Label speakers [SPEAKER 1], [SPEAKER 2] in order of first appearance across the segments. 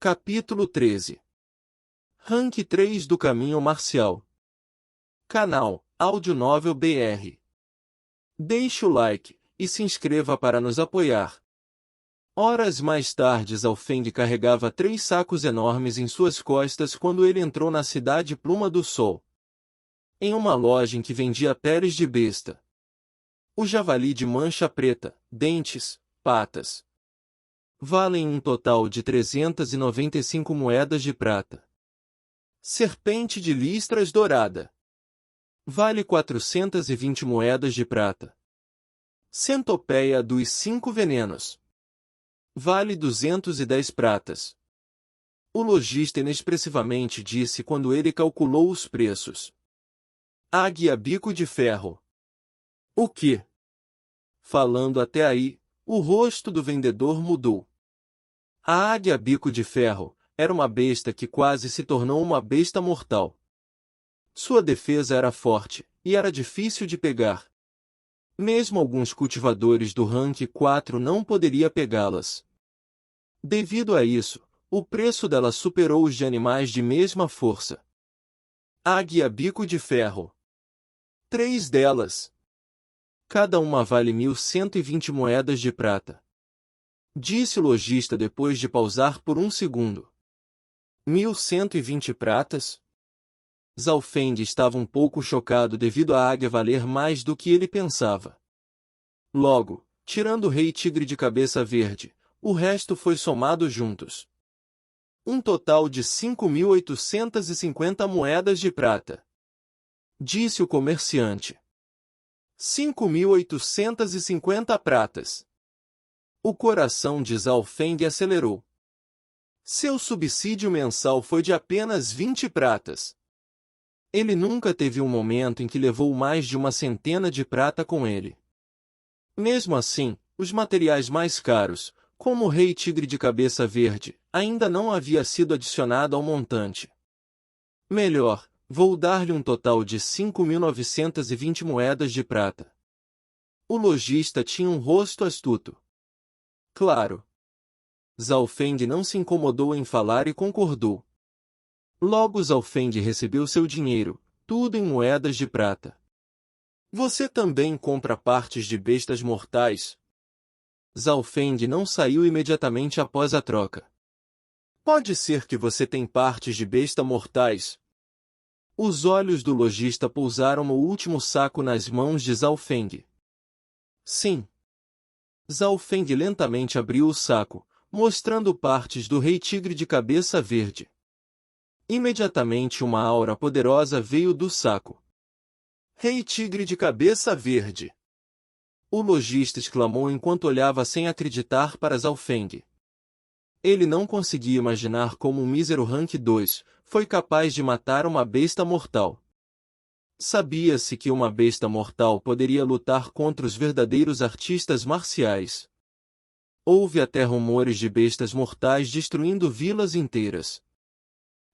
[SPEAKER 1] Capítulo 13. Rank 3 do Caminho Marcial. Canal Áudio Novel BR. Deixe o like e se inscreva para nos apoiar. Horas mais tarde, Zalfeng carregava 3 sacos enormes em suas costas quando ele entrou na cidade Pluma do Sol. Em uma loja em que vendia peles de besta. O javali de mancha preta, dentes, patas. Valem um total de 395 moedas de prata. Serpente de listras dourada. Vale 420 moedas de prata. Centopeia dos 5 venenos. Vale 210 pratas. O lojista inexpressivamente disse quando ele calculou os preços. Águia bico de ferro. O quê? Falando até aí, o rosto do vendedor mudou. A águia bico de ferro era uma besta que quase se tornou uma besta mortal. Sua defesa era forte, e era difícil de pegar. Mesmo alguns cultivadores do rank 4 não poderiam pegá-las. Devido a isso, o preço dela superou os de animais de mesma força. Águia bico de ferro. 3 delas. Cada uma vale 1.120 moedas de prata. Disse o lojista depois de pausar por um segundo. 1.120 pratas? Zalfeng estava um pouco chocado devido à águia valer mais do que ele pensava. Logo, tirando o rei tigre de cabeça verde, o resto foi somado juntos. Um total de 5.850 moedas de prata. Disse o comerciante. 5.850 pratas. O coração de Zalfeng acelerou. Seu subsídio mensal foi de apenas 20 pratas. Ele nunca teve um momento em que levou mais de uma centena de prata com ele. Mesmo assim, os materiais mais caros, como o rei tigre de cabeça verde, ainda não havia sido adicionado ao montante. Melhor, vou dar-lhe um total de 5.920 moedas de prata. O lojista tinha um rosto astuto. Claro. Zalfeng não se incomodou em falar e concordou. Logo Zalfeng recebeu seu dinheiro, tudo em moedas de prata. Você também compra partes de bestas mortais? Zalfeng não saiu imediatamente após a troca. Pode ser que você tem partes de besta mortais? Os olhos do lojista pousaram no último saco nas mãos de Zalfeng. Sim. Zalfeng lentamente abriu o saco, mostrando partes do rei tigre de cabeça verde. Imediatamente uma aura poderosa veio do saco. Rei tigre de cabeça verde! O lojista exclamou enquanto olhava sem acreditar para Zalfeng. Ele não conseguia imaginar como um mísero rank 2 foi capaz de matar uma besta mortal. Sabia-se que uma besta mortal poderia lutar contra os verdadeiros artistas marciais. Houve até rumores de bestas mortais destruindo vilas inteiras.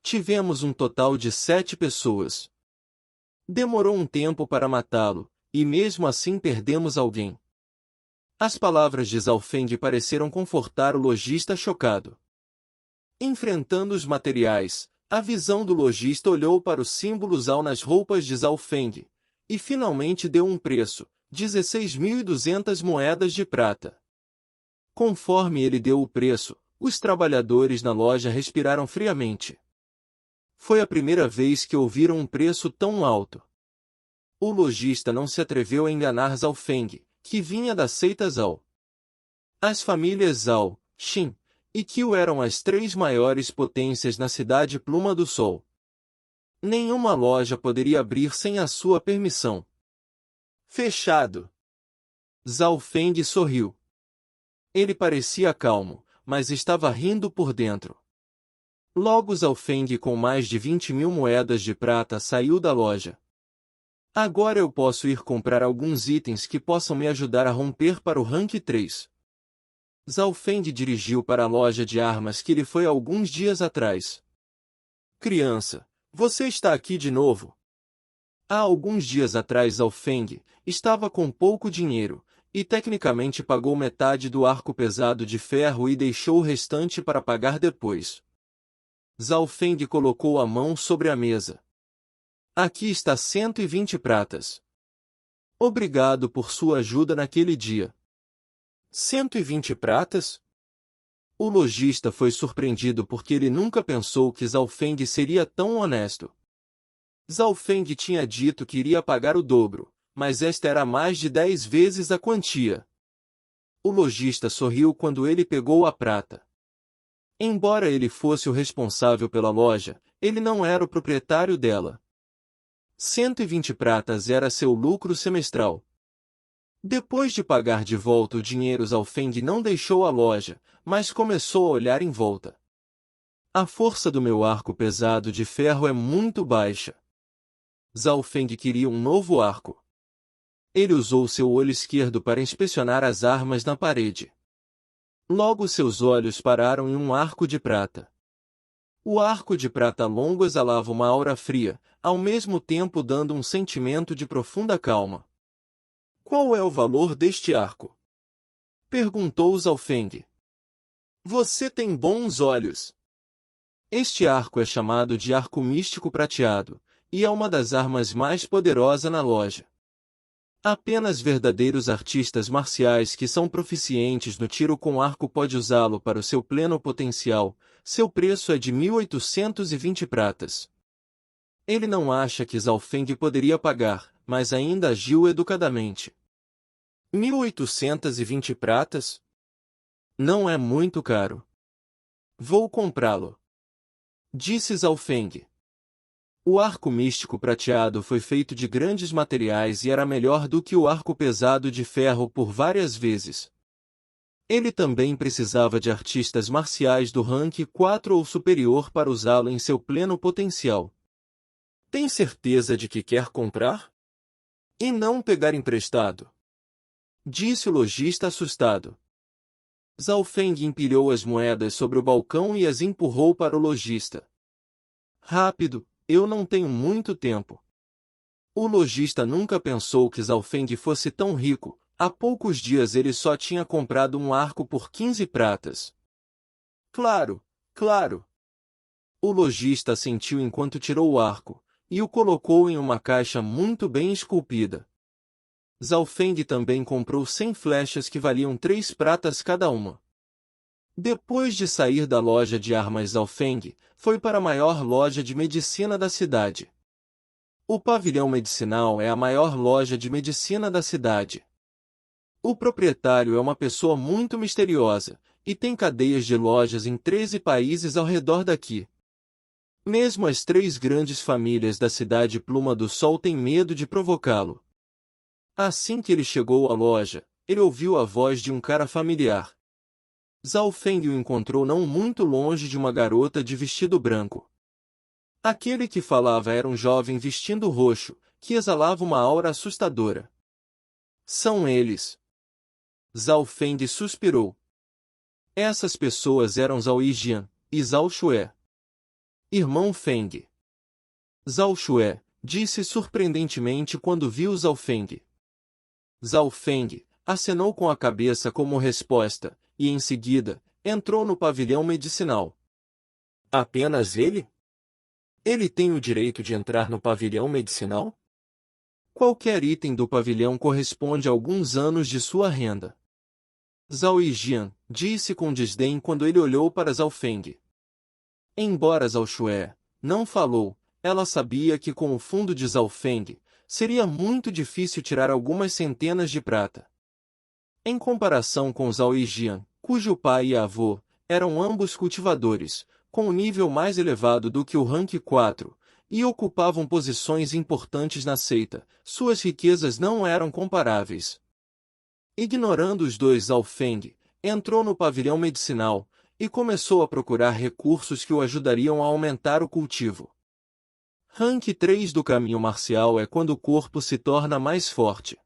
[SPEAKER 1] Tivemos um total de 7 pessoas. Demorou um tempo para matá-lo, e mesmo assim perdemos alguém. As palavras de Zalfeng pareceram confortar o lojista chocado. Enfrentando os materiais, a visão do lojista olhou para o símbolo Zal nas roupas de Zalfeng, e finalmente deu um preço, 16.200 moedas de prata. Conforme ele deu o preço, os trabalhadores na loja respiraram friamente. Foi a primeira vez que ouviram um preço tão alto. O lojista não se atreveu a enganar Zalfeng, que vinha da seita Zal. As famílias Zal, Xin e Qiu eram as 3 maiores potências na cidade Pluma do Sol. Nenhuma loja poderia abrir sem a sua permissão. Fechado. Zalfeng sorriu. Ele parecia calmo, mas estava rindo por dentro. Logo Zalfeng com mais de 20.000 moedas de prata saiu da loja. Agora eu posso ir comprar alguns itens que possam me ajudar a romper para o rank 3. Zalfeng dirigiu para a loja de armas que ele foi alguns dias atrás. Criança, você está aqui de novo? Há alguns dias atrás Zalfeng estava com pouco dinheiro, e tecnicamente pagou metade do arco pesado de ferro e deixou o restante para pagar depois. Zhao Feng colocou a mão sobre a mesa. Aqui está 120 pratas. Obrigado por sua ajuda naquele dia. 120 pratas? O lojista foi surpreendido porque ele nunca pensou que Zhao Feng seria tão honesto. Zhao Feng tinha dito que iria pagar o dobro, mas esta era mais de 10 vezes a quantia. O lojista sorriu quando ele pegou a prata. Embora ele fosse o responsável pela loja, ele não era o proprietário dela. 120 pratas era seu lucro semestral. Depois de pagar de volta o dinheiro, Zhao Feng não deixou a loja, mas começou a olhar em volta. A força do meu arco pesado de ferro é muito baixa. Zhao Feng queria um novo arco. Ele usou seu olho esquerdo para inspecionar as armas na parede. Logo seus olhos pararam em um arco de prata. O arco de prata longo exalava uma aura fria, ao mesmo tempo dando um sentimento de profunda calma. Qual é o valor deste arco? Perguntou Zhao Feng. Você tem bons olhos. Este arco é chamado de arco místico prateado, e é uma das armas mais poderosas na loja. Apenas verdadeiros artistas marciais que são proficientes no tiro com arco podem usá-lo para o seu pleno potencial. Seu preço é de 1.820 pratas. Ele não acha que Zhao Feng poderia pagar, mas ainda agiu educadamente. 1.820 pratas? Não é muito caro. Vou comprá-lo, disse Zhao Feng. O arco místico prateado foi feito de grandes materiais e era melhor do que o arco pesado de ferro por várias vezes. Ele também precisava de artistas marciais do rank 4 ou superior para usá-lo em seu pleno potencial. Tem certeza de que quer comprar? E não pegar emprestado? Disse o lojista assustado. Zhao Feng empilhou as moedas sobre o balcão e as empurrou para o lojista. Rápido, eu não tenho muito tempo. O lojista nunca pensou que Zhao Feng fosse tão rico. Há poucos dias ele só tinha comprado um arco por 15 pratas. Claro, claro. O lojista assentiu enquanto tirou o arco, e o colocou em uma caixa muito bem esculpida. Zhao Feng também comprou 100 flechas que valiam 3 pratas cada uma. Depois de sair da loja de armas, Zhao Feng foi para a maior loja de medicina da cidade. O pavilhão medicinal é a maior loja de medicina da cidade. O proprietário é uma pessoa muito misteriosa, e tem cadeias de lojas em 13 países ao redor daqui. Mesmo as 3 grandes famílias da cidade Pluma do Sol têm medo de provocá-lo. Assim que ele chegou à loja, ele ouviu a voz de um cara familiar. Zhao Feng o encontrou não muito longe de uma garota de vestido branco. Aquele que falava era um jovem vestindo roxo, que exalava uma aura assustadora. São eles. Zhao Feng suspirou. Essas pessoas eram Zhao Yijian e Zhao Xue. Irmão Feng. Zhao Xue disse surpreendentemente quando viu Zhao Feng. Zhao Feng acenou com a cabeça como resposta, e em seguida, entrou no pavilhão medicinal. Apenas ele? Ele tem o direito de entrar no pavilhão medicinal? Qualquer item do pavilhão corresponde a alguns anos de sua renda. Zhao Yijian disse com desdém quando ele olhou para Zhao Feng. Embora Zhao Xue não falou, ela sabia que com o fundo de Zhao Feng, seria muito difícil tirar algumas centenas de prata. Em comparação com Zhao Yijian, cujo pai e avô eram ambos cultivadores, com um nível mais elevado do que o rank 4, e ocupavam posições importantes na seita, suas riquezas não eram comparáveis. Ignorando os dois, Zhao Feng entrou no pavilhão medicinal e começou a procurar recursos que o ajudariam a aumentar o cultivo. Rank 3 do caminho marcial é quando o corpo se torna mais forte.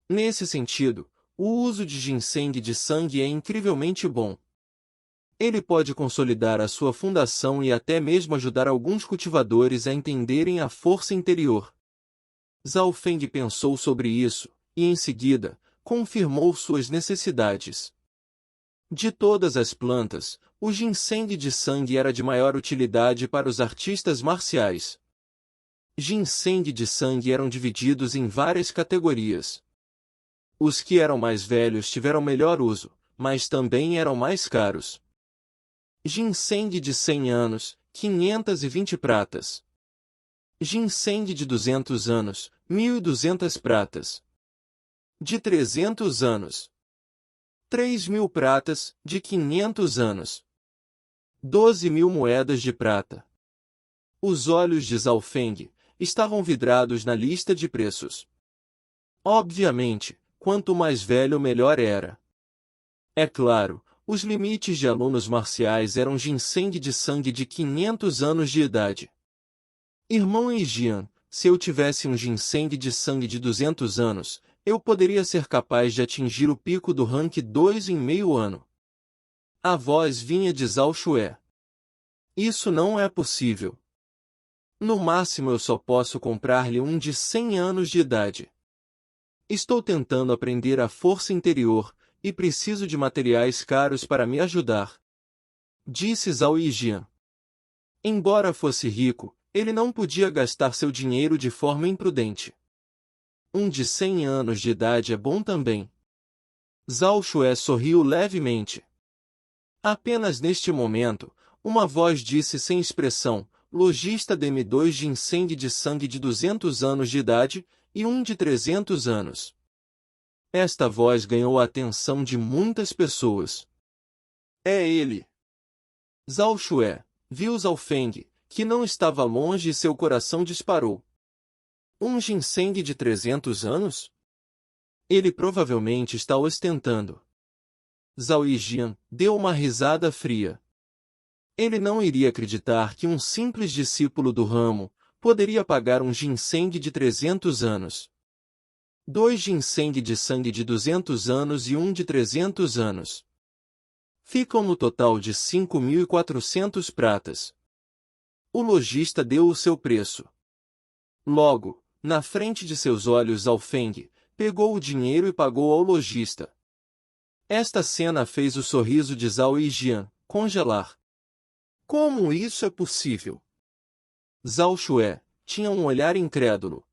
[SPEAKER 1] Nesse sentido, o uso de ginseng de sangue é incrivelmente bom. Ele pode consolidar a sua fundação e até mesmo ajudar alguns cultivadores a entenderem a força interior. Zhao Feng pensou sobre isso, e em seguida, confirmou suas necessidades. De todas as plantas, o ginseng de sangue era de maior utilidade para os artistas marciais. Ginseng de sangue eram divididos em várias categorias. Os que eram mais velhos tiveram melhor uso, mas também eram mais caros. Ginseng de 100 anos, 520 pratas. Ginseng de 200 anos, 1.200 pratas. De 300 anos, 3.000 pratas. De 500 anos, 12.000 moedas de prata. Os olhos de Zhao Feng estavam vidrados na lista de preços. Obviamente, quanto mais velho melhor era. É claro, os limites de alunos marciais eram ginseng de sangue de 500 anos de idade. Irmão Yijian, se eu tivesse um ginseng de sangue de 200 anos, eu poderia ser capaz de atingir o pico do rank 2 em meio ano. A voz vinha de Zhao Xue. Isso não é possível. No máximo eu só posso comprar-lhe um de 100 anos de idade. Estou tentando aprender a força interior, e preciso de materiais caros para me ajudar. Disse Zhao Yijian. Embora fosse rico, ele não podia gastar seu dinheiro de forma imprudente. Um de 100 anos de idade é bom também. Zhao Xue sorriu levemente. Apenas neste momento, uma voz disse sem expressão, lojista dê-me 2 ginseng de sangue de 200 anos de idade, e um de 300 anos. Esta voz ganhou a atenção de muitas pessoas. É ele! Zhao Xue viu Zhao Feng, que não estava longe e seu coração disparou. Um ginseng de 300 anos? Ele provavelmente está ostentando. Zhao Yijian deu uma risada fria. Ele não iria acreditar que um simples discípulo do ramo poderia pagar um ginseng de 300 anos. 2 ginseng de sangue de 200 anos e um de 300 anos. Ficam no total de 5.400 pratas. O lojista deu o seu preço. Logo, na frente de seus olhos Zhao Feng pegou o dinheiro e pagou ao lojista. Esta cena fez o sorriso de Zhao Yijian congelar. Como isso é possível? Zhao Xue tinha um olhar incrédulo.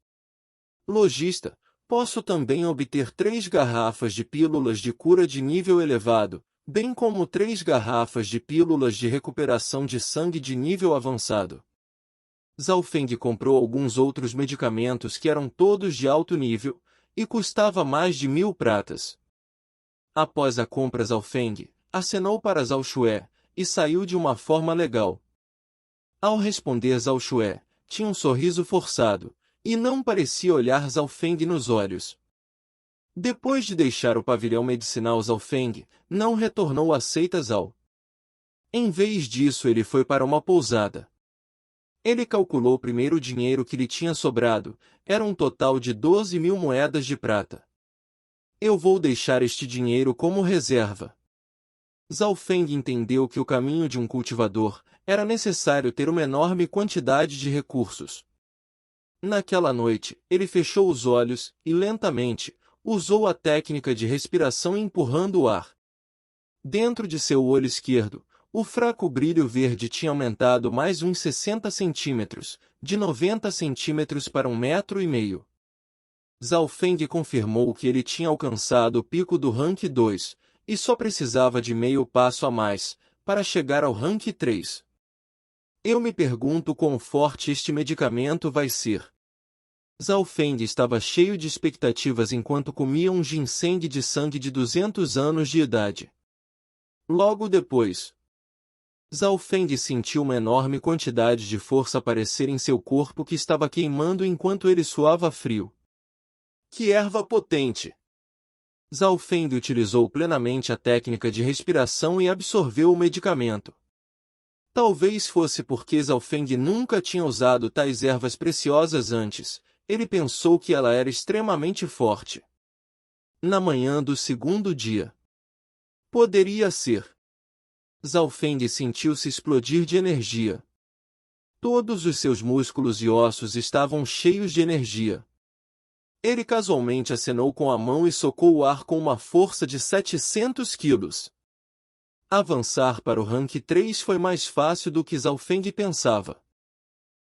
[SPEAKER 1] Lojista, posso também obter 3 garrafas de pílulas de cura de nível elevado, bem como 3 garrafas de pílulas de recuperação de sangue de nível avançado. Zhao Feng comprou alguns outros medicamentos que eram todos de alto nível, e custava mais de 1.000 pratas. Após a compra Zhao Feng acenou para Zhao Xue, e saiu de uma forma legal. Ao responder Zhao Xue, tinha um sorriso forçado, e não parecia olhar Zhao Feng nos olhos. Depois de deixar o pavilhão medicinal Zhao Feng, não retornou à seita Zhao. Em vez disso ele foi para uma pousada. Ele calculou primeiro o dinheiro que lhe tinha sobrado, era um total de 12.000 moedas de prata. Eu vou deixar este dinheiro como reserva. Zhao Feng entendeu que o caminho de um cultivador era necessário ter uma enorme quantidade de recursos. Naquela noite, ele fechou os olhos e, lentamente, usou a técnica de respiração empurrando o ar. Dentro de seu olho esquerdo, o fraco brilho verde tinha aumentado mais uns 60 centímetros, de 90 centímetros para 1,5 metros. Zhao Feng confirmou que ele tinha alcançado o pico do rank 2, e só precisava de meio passo a mais, para chegar ao rank 3. Eu me pergunto quão forte este medicamento vai ser. Zhao Feng estava cheio de expectativas enquanto comia um ginseng de sangue de 200 anos de idade. Logo depois, Zhao Feng sentiu uma enorme quantidade de força aparecer em seu corpo que estava queimando enquanto ele suava frio. Que erva potente! Zhao Feng utilizou plenamente a técnica de respiração e absorveu o medicamento. Talvez fosse porque Zhao Feng nunca tinha usado tais ervas preciosas antes, ele pensou que ela era extremamente forte. Na manhã do segundo dia. Poderia ser. Zhao Feng sentiu-se explodir de energia. Todos os seus músculos e ossos estavam cheios de energia. Ele casualmente acenou com a mão e socou o ar com uma força de 700 quilos. Avançar para o rank 3 foi mais fácil do que Zhaofeng pensava.